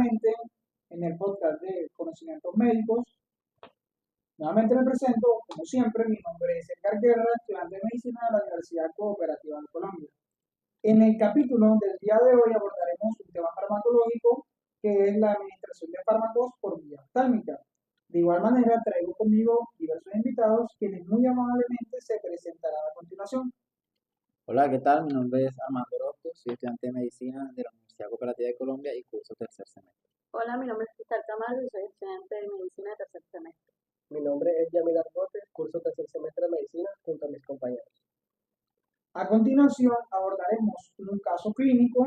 nuevamente en el podcast de Conocimientos Médicos. Nuevamente me presento, como siempre, mi nombre es Edgar Guerra, estudiante de Medicina de la Universidad Cooperativa de Colombia. En el capítulo del día de hoy abordaremos un tema farmacológico que es la administración de fármacos por vía oftálmica. De igual manera, traigo conmigo diversos invitados quienes muy amablemente se presentarán a continuación. Hola, ¿qué tal? Mi nombre es Armando Orozco, soy estudiante de Medicina de la Universidad Cooperativa de Colombia y curso tercer semestre. Hola, mi nombre es Cristal Camargo y soy estudiante de Medicina de tercer semestre. Mi nombre es Yamil Argote, curso tercer semestre de Medicina junto a mis compañeros. A continuación, abordaremos un caso clínico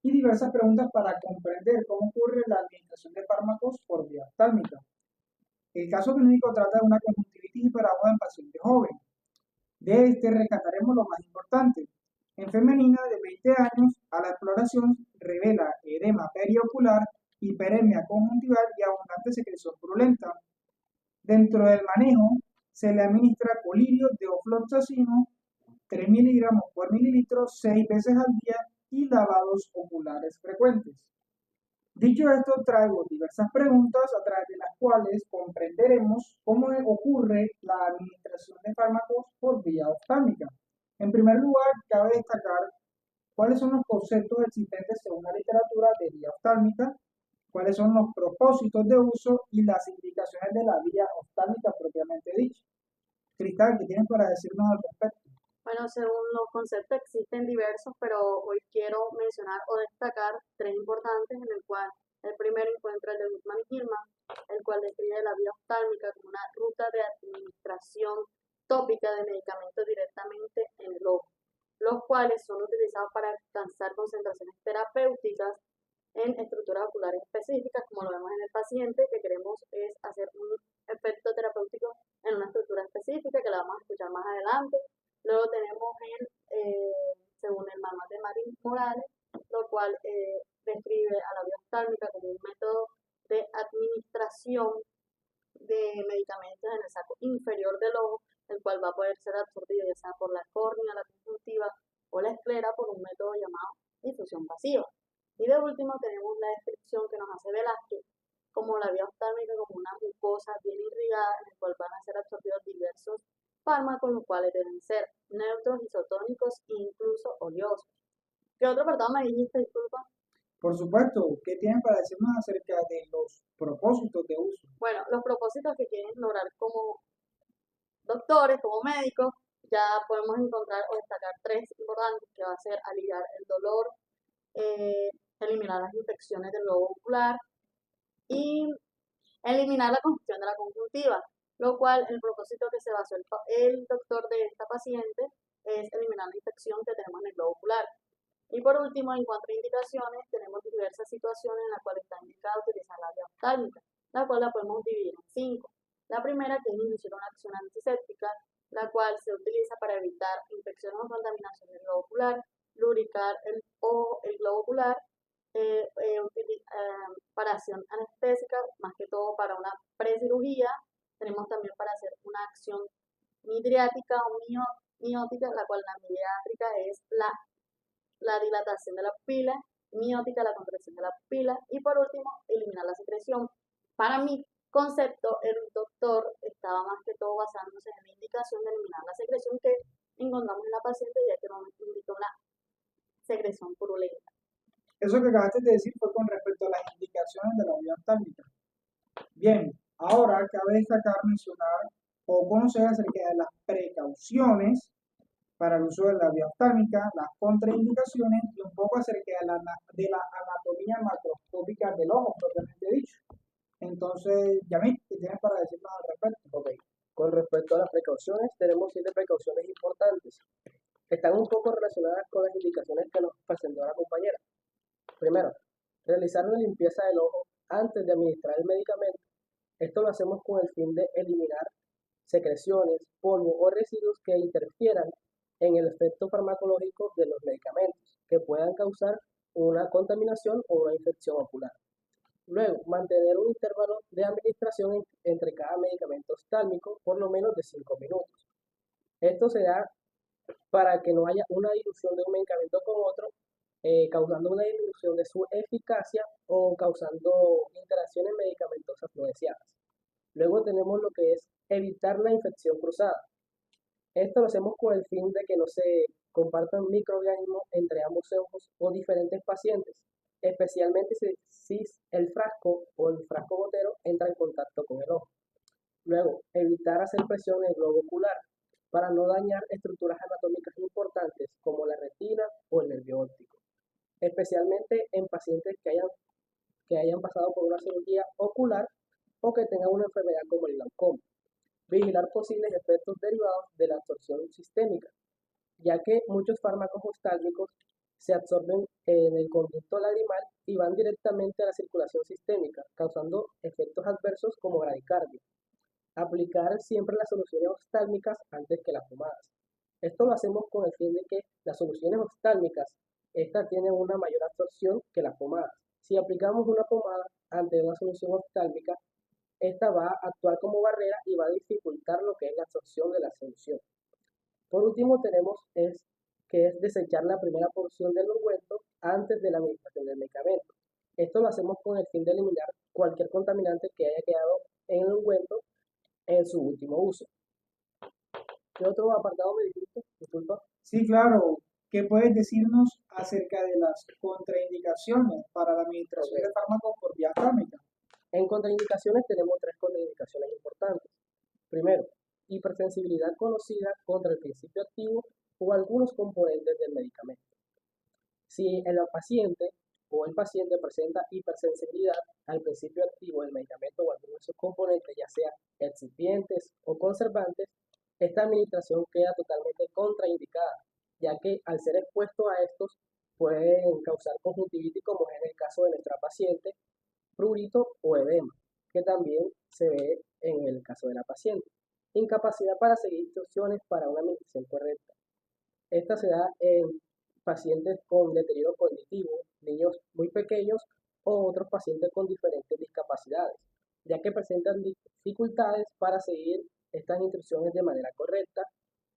y diversas preguntas para comprender cómo ocurre la administración de fármacos por vía oftálmica. El caso clínico trata de una conjuntivitis hiperaguda en paciente joven. De este rescataremos lo más importante. En femenina de 20 años, a la exploración revela edema periocular, hiperemia conjuntival y abundante secreción purulenta. Dentro del manejo, se le administra colirio de ofloxacino 3 miligramos por mililitro 6 veces al día y lavados oculares frecuentes. Dicho esto, traigo diversas preguntas a través de las cuales comprenderemos cómo ocurre la administración de fármacos por vía oftálmica. En primer lugar, cabe destacar cuáles son los conceptos existentes según la literatura de vía oftálmica, cuáles son los propósitos de uso y las indicaciones de la vía oftálmica propiamente dicha. Cristal, ¿qué tienes para decirnos al respecto? Bueno, según los conceptos existen diversos, pero hoy quiero mencionar o destacar tres importantes, en el cual el primero encuentra el de Whitman y Hillman, el cual describe la vía oftálmica como una ruta de administración tópica de medicamentos directamente en el ojo, los cuales son utilizados para alcanzar concentraciones terapéuticas en estructuras oculares específicas, como lo vemos en el paciente, que queremos es hacer un efecto terapéutico en una estructura específica, que la vamos a escuchar más adelante. Luego tenemos según el manual de Marín Morales, lo cual describe a la vía oftálmica como un método de administración de medicamentos en el saco inferior del ojo, el cual va a poder ser absorbido ya sea por la córnea, la conjuntiva o la esclera por un método llamado difusión pasiva. Y de último tenemos la descripción que nos hace Velázquez como la vía oftálmica como una mucosa bien irrigada en el cual van a ser absorbidos diversos fármacos, los cuales deben ser neutros, isotónicos e incluso oleosos. ¿Qué otro apartado me dijiste, disculpa? Por supuesto, ¿qué tienen para decirnos acerca de los propósitos de uso? Bueno, los propósitos que quieren lograr como doctores, como médicos, ya podemos encontrar o destacar tres importantes, que va a ser aliviar el dolor, eliminar las infecciones del globo ocular y eliminar la congestión de la conjuntiva, lo cual el propósito que se basó el doctor de esta paciente es eliminar la infección que tenemos en el globo ocular. Y por último, en cuanto a indicaciones, tenemos diversas situaciones en las cuales está indicado utilizar la vía oftálmica, la cual la podemos dividir en 5. La primera, que es inducir una acción antiséptica, la cual se utiliza para evitar infecciones o contaminación del globo ocular, lubricar el globo ocular, para acción anestésica, más que todo para una precirugía. Tenemos también para hacer una acción midriática o miótica, la cual la midriática es la dilatación de la pupila, miótica la contracción de la pupila y por último eliminar la secreción. Para mi concepto, el doctor estaba más que todo basándose en la indicación de eliminar la secreción que encontramos en la paciente, ya que nos indica una secreción purulenta. Eso que acabaste de decir fue con respecto a las indicaciones de la vía oftálmica. Bien, ahora cabe destacar, mencionar o conocer acerca de las precauciones para el uso de la vía oftálmica, las contraindicaciones y un poco acerca de la anatomía macroscópica del ojo, propiamente dicho. Entonces, Yamil, ¿qué tienes para decirnos al respecto? Ok, con respecto a las precauciones, tenemos 7 precauciones importantes. Están un poco relacionadas con las indicaciones que nos presentó la compañera. Primero, realizar una limpieza del ojo antes de administrar el medicamento. Esto lo hacemos con el fin de eliminar secreciones, polvo o residuos que interfieran en el efecto farmacológico de los medicamentos, que puedan causar una contaminación o una infección ocular. Luego, mantener un intervalo de administración entre cada medicamento oftálmico por lo menos de 5 minutos. Esto se da para que no haya una dilución de un medicamento con otro causando una disminución de su eficacia o causando interacciones medicamentosas no deseadas. Luego tenemos lo que es evitar la infección cruzada. Esto lo hacemos con el fin de que no se compartan microorganismos entre ambos ojos o diferentes pacientes, especialmente si el frasco o el frasco gotero entra en contacto con el ojo. Luego, evitar hacer presión en el globo ocular para no dañar estructuras anatómicas importantes como la retina o el nervio óptico, especialmente en pacientes que hayan pasado por una cirugía ocular o que tengan una enfermedad como el glaucoma. Vigilar posibles efectos derivados de la absorción sistémica, ya que muchos fármacos oftálmicos se absorben en el conducto lagrimal y van directamente a la circulación sistémica, causando efectos adversos como bradicardia. Aplicar siempre las soluciones oftálmicas antes que las pomadas. Esto lo hacemos con el fin de que las soluciones oftálmicas, estas tienen una mayor absorción que las pomadas. Si aplicamos una pomada ante una solución oftálmica, esta va a actuar como barrera y va a dificultar lo que es la absorción de la solución. Por último tenemos que es desechar la primera porción del ungüento antes de la administración del medicamento. Esto lo hacemos con el fin de eliminar cualquier contaminante que haya quedado en el ungüento en su último uso. ¿Qué otro apartado me dijiste? Disculpa. Sí, claro. ¿Qué puedes decirnos acerca de las contraindicaciones para la administración de fármacos por vía oftálmica? En contraindicaciones tenemos 3 contraindicaciones importantes. Primero, hipersensibilidad conocida contra el principio activo o algunos componentes del medicamento. Si el paciente o el paciente presenta hipersensibilidad al principio activo del medicamento o alguno de sus componentes, ya sea excipientes o conservantes, esta administración queda totalmente contraindicada, ya que al ser expuesto a estos pueden causar conjuntivitis, como es en el caso de nuestra paciente, prurito o edema, que también se ve en el caso de la paciente. Incapacidad para seguir instrucciones para una medicación correcta. Esta se da en pacientes con deterioro cognitivo, niños muy pequeños o otros pacientes con diferentes discapacidades, ya que presentan dificultades para seguir estas instrucciones de manera correcta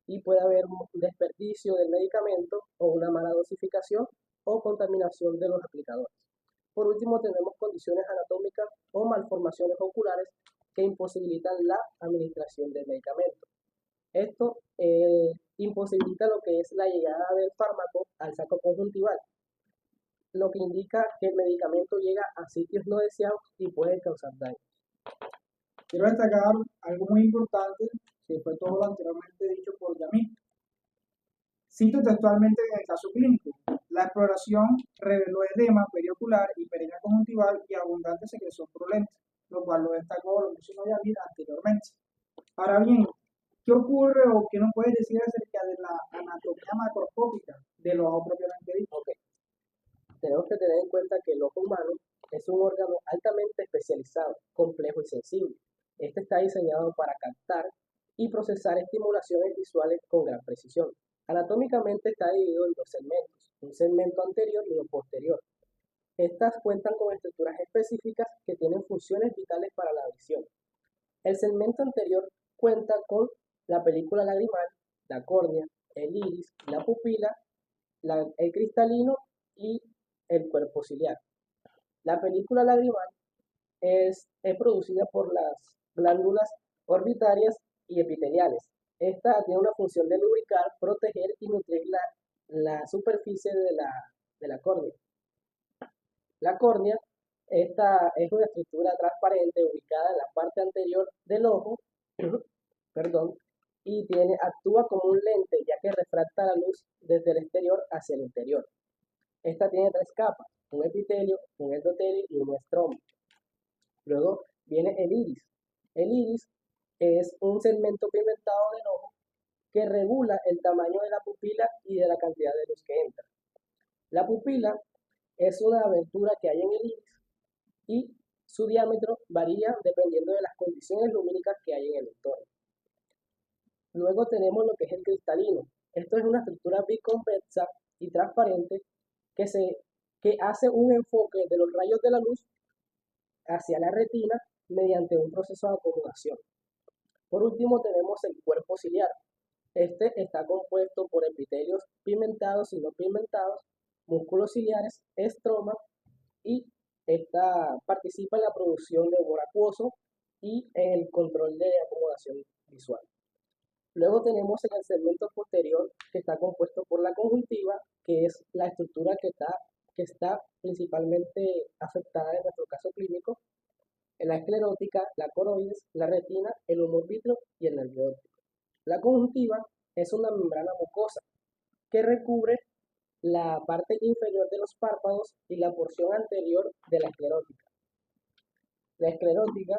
y puede haber un desperdicio del medicamento o una mala dosificación o contaminación de los aplicadores. Por último, tenemos condiciones anatómicas o malformaciones oculares que imposibilitan la administración del medicamento. Esto imposibilita lo que es la llegada del fármaco al saco conjuntival, lo que indica que el medicamento llega a sitios no deseados y puede causar daño. Quiero destacar algo muy importante, que fue todo lo anteriormente dicho por Yamil. Cito textualmente en el caso clínico. La exploración reveló edema periocular, hiperemia conjuntival y abundante secreción purulenta, lo cual lo destacó, lo mencionó Yamil anteriormente. Ahora bien, ¿qué ocurre o qué nos puedes decir acerca de la anatomía macroscópica del ojo propiamente dicho? Okay. Tenemos que tener en cuenta que el ojo humano es un órgano altamente especializado, complejo y sensible. Este está diseñado para captar y procesar estimulaciones visuales con gran precisión. Anatómicamente está dividido en 2 segmentos, un segmento anterior y uno posterior. Estas cuentan con estructuras específicas que tienen funciones vitales para la visión. El segmento anterior cuenta con la película lagrimal, la córnea, el iris, la pupila, el cristalino y el cuerpo ciliar. La película lagrimal es producida por las glándulas orbitarias y epiteliales. Esta tiene una función de lubricar, proteger y nutrir la superficie de la córnea. La córnea, esta es una estructura transparente ubicada en la parte anterior del ojo, perdón, y actúa como un lente, ya que refracta la luz desde el exterior hacia el interior. Esta tiene 3 capas, un epitelio, un endotelio y un estroma. Luego viene el iris. El iris es un segmento pigmentado del ojo que regula el tamaño de la pupila y de la cantidad de luz que entra. La pupila es una abertura que hay en el iris y su diámetro varía dependiendo de las condiciones lumínicas que hay en el entorno. Luego tenemos lo que es el cristalino. Esto es una estructura biconvexa y transparente que hace un enfoque de los rayos de la luz hacia la retina mediante un proceso de acomodación. Por último tenemos el cuerpo ciliar. Este está compuesto por epitelios pigmentados y no pigmentados músculos ciliares, estroma, y esta participa en la producción de humor acuoso y en el control de acomodación visual. Luego tenemos en el segmento posterior, que está compuesto por la conjuntiva, que es la estructura que está principalmente afectada en nuestro caso clínico, en la esclerótica, la coroides, la retina, el humor vítreo y el nervio óptico. La conjuntiva es una membrana mucosa que recubre la parte inferior de los párpados y la porción anterior de la esclerótica. La esclerótica,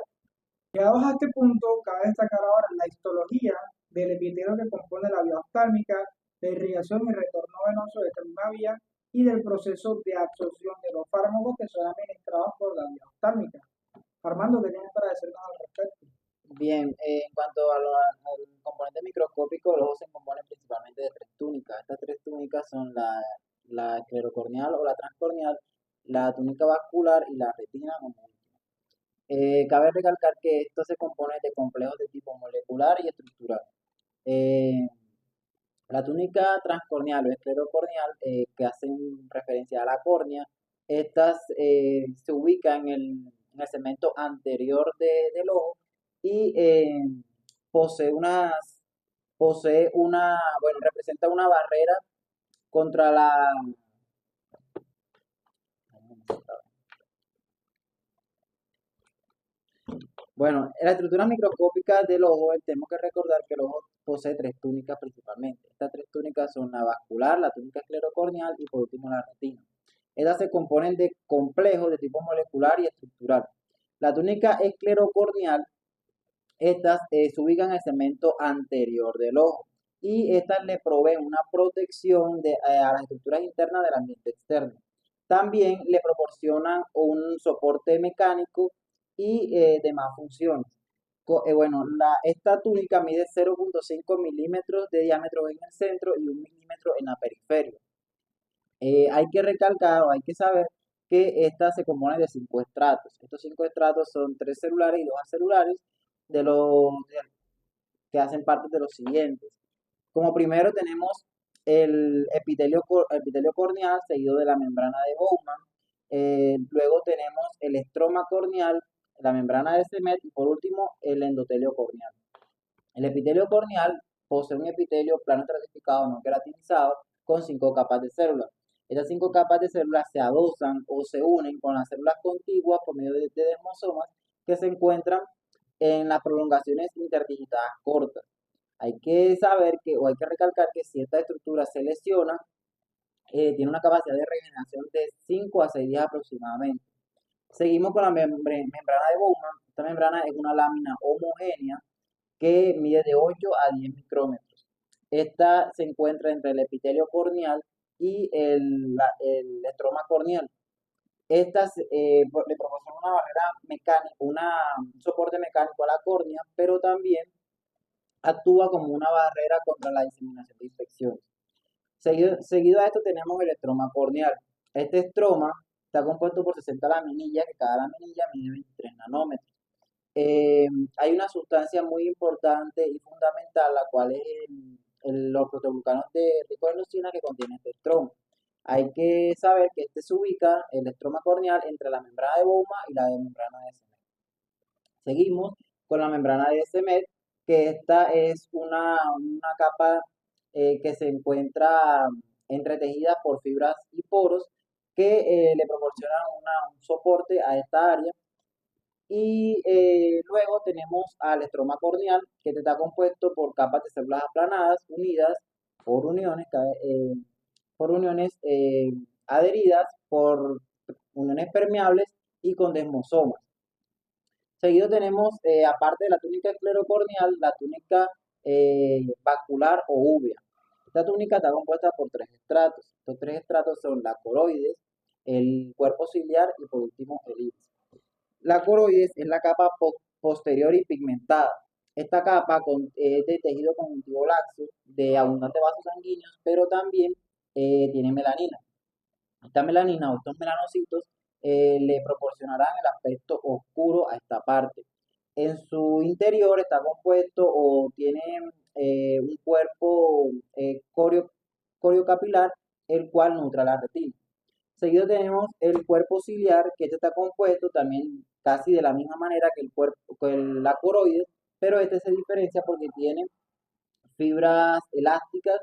Llegados a este punto, cabe destacar ahora la histología del epitelio que compone la vía oftálmica, la irrigación y retorno venoso de esta misma vía y del proceso de absorción de los fármacos que son administrados por la vía oftálmica. Armando, ¿qué tienes para decirnos al respecto? Bien, en cuanto al componente microscópico, el ojo se compone principalmente de tres túnicas. Estas tres túnicas son la esclerocorneal o la transcorneal, la túnica vascular y la retina como última. Cabe recalcar que esto se compone de complejos de tipo molecular y estructural. La túnica transcorneal o esclerocorneal, que hacen referencia a la córnea, estas se ubican en el segmento anterior del ojo y representa una barrera contra la. Bueno, en la estructura microscópica del ojo, tenemos que recordar que el ojo posee tres túnicas principalmente. Estas tres túnicas son la vascular, la túnica esclerocorneal y por último la retina. Estas se componen de complejos de tipo molecular y estructural. La túnica esclerocorneal, estas se ubican en el segmento anterior del ojo y estas le proveen una protección a las estructuras internas del ambiente externo. También le proporcionan un soporte mecánico y demás funciones. Esta túnica mide 0.5 milímetros de diámetro en el centro y 1 milímetro en la periferia. Hay que recalcar o hay que saber que esta se compone de 5 estratos. Estos 5 estratos son 3 celulares y 2 acelulares que hacen parte de los siguientes. Como primero tenemos el epitelio corneal seguido de la membrana de Bowman. Luego tenemos el estroma corneal, la membrana de Semet y por último el endotelio corneal. El epitelio corneal posee un epitelio plano estratificado no queratinizado con 5 capas de células. Estas 5 capas de células se adosan o se unen con las células contiguas por medio de desmosomas que se encuentran en las prolongaciones interdigitadas cortas. Hay que saber o hay que recalcar que si esta estructura se lesiona, tiene una capacidad de regeneración de 5 a 6 días aproximadamente. Seguimos con la membrana de Bowman. Esta membrana es una lámina homogénea que mide de 8 a 10 micrómetros. Esta se encuentra entre el epitelio corneal y el estroma corneal. Estas le proporcionan una barrera mecánica, un soporte mecánico a la córnea, pero también actúa como una barrera contra la diseminación de infecciones. Seguido a esto tenemos el estroma corneal. Este estroma está compuesto por 60 laminillas, que cada laminilla mide 23 nanómetros. Hay una sustancia muy importante y fundamental, la cual es los protoglucanos ricos en leucina que contiene este estroma. Hay que saber que se ubica el estroma corneal entre la membrana de Bowman y la membrana de Semet. Seguimos con la membrana de Semet, que esta es una capa que se encuentra entretejida por fibras y poros que le proporcionan un soporte a esta área. Y luego tenemos al estroma corneal, que está compuesto por capas de células aplanadas unidas por uniones adheridas por uniones permeables y con desmosomas. Seguido tenemos, aparte de la túnica esclerocorneal, la túnica vascular o úvea. Esta túnica está compuesta por 3 estratos. Estos 3 estratos son la coroides, el cuerpo ciliar y por último el iris. La coroides es la capa posterior y pigmentada. Esta capa es de tejido conjuntivo laxo, de abundantes vasos sanguíneos, pero también tiene melanina. Esta melanina o estos melanocitos le proporcionarán el aspecto oscuro a esta parte. En su interior está compuesto o tiene un cuerpo coriocapilar, el cual nutre la retina. Seguido tenemos el cuerpo ciliar, que este está compuesto también casi de la misma manera que el cuerpo, que la coroides, pero este se diferencia porque tiene fibras elásticas